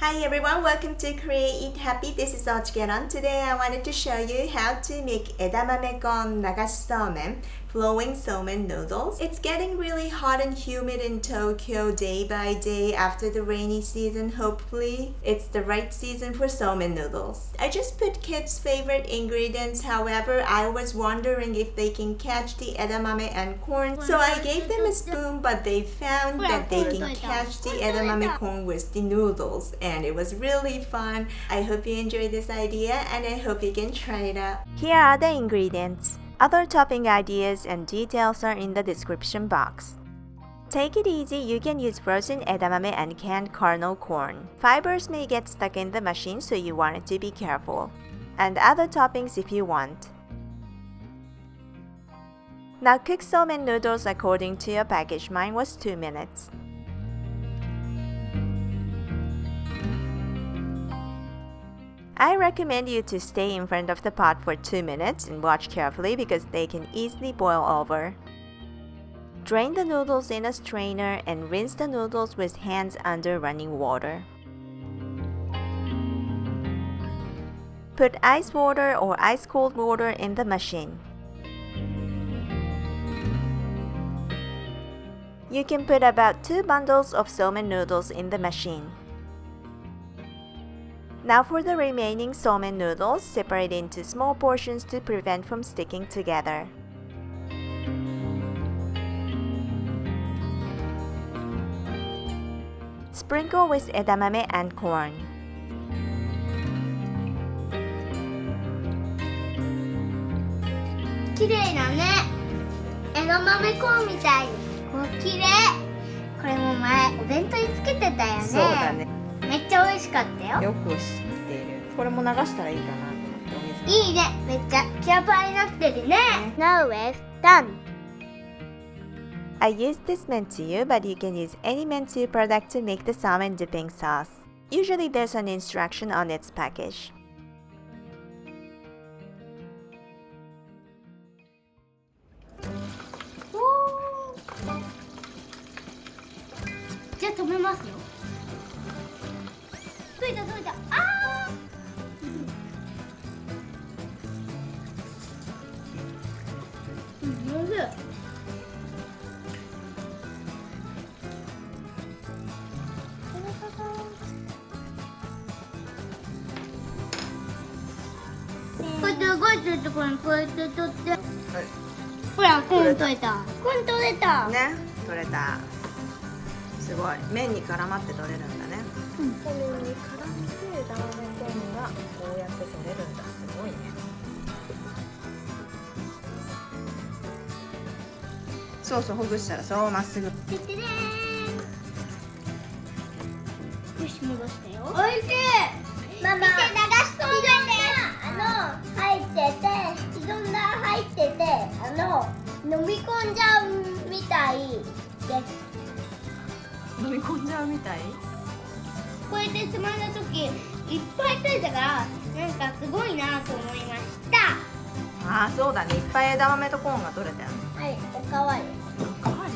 Hi everyone, welcome to Korea Eat Happy. This is OCHIKERON. Today I wanted to show you how to make edamame con Nagashi Sōmen, flowing Somen noodles. It's getting really hot and humid in Tokyo day by day after the rainy season. Hopefully, it's the right season for Somen noodles. I just put kids' favorite ingredients. However, I was wondering if they can catch the edamame and corn. So I gave them a spoon, but they found that they can catch the edamame corn with the noodles. And it was really fun. I hope you enjoyed this idea and I hope you can try it out. Here are the ingredients. Other topping ideas and details are in the description box. Take it easy, you can use frozen edamame and canned kernel corn. Fibers may get stuck in the machine, so you want to be careful. And other toppings if you want. Now cook Somen noodles according to your package. Mine was 2 minutes. I recommend you to stay in front of the pot for 2 minutes and watch carefully because they can easily boil over. Drain the noodles in a strainer and rinse the noodles with hands under running water. Put ice water or ice cold water in the machine. You can put about 2 bundles of Somen noodles in the machine. Now for the remaining Somen noodles, separate into small portions to prevent from sticking together. Sprinkle with edamame and corn. Now it's done. I used this Mentsuyu, but you can use any Mentsuyu product to make the Sōmen dipping sauce. Usually there's an instruction on its package.ね、取れた。すごい。麺に絡まって取れるんだね。このように絡んで枝豆コーンがこうやって取れるんだ。すごいね。そうそう、ほぐしたらそうまっすぐ。よし、戻したよ。おいしい。ママ、見て、流しそうめんが入ってて、いろんな入ってて、飲み込んじゃうみたいです。飲み込んじゃうみたい？こうやってつまんだ時、いっぱい取れたから、なんかすごいなと思いました。ああ、そうだね。いっぱい枝豆とコーンが取れたよね。はい、おかわり。おかわり？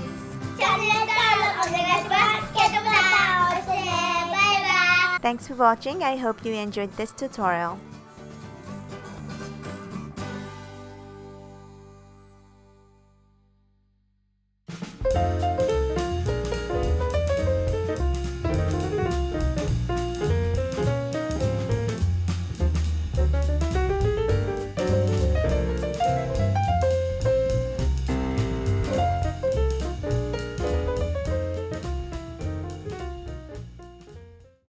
チャンネル登録お願いします。ケトボタンを押してね。バイバイ。Thanks for watching. I hope you enjoyed this tutorial.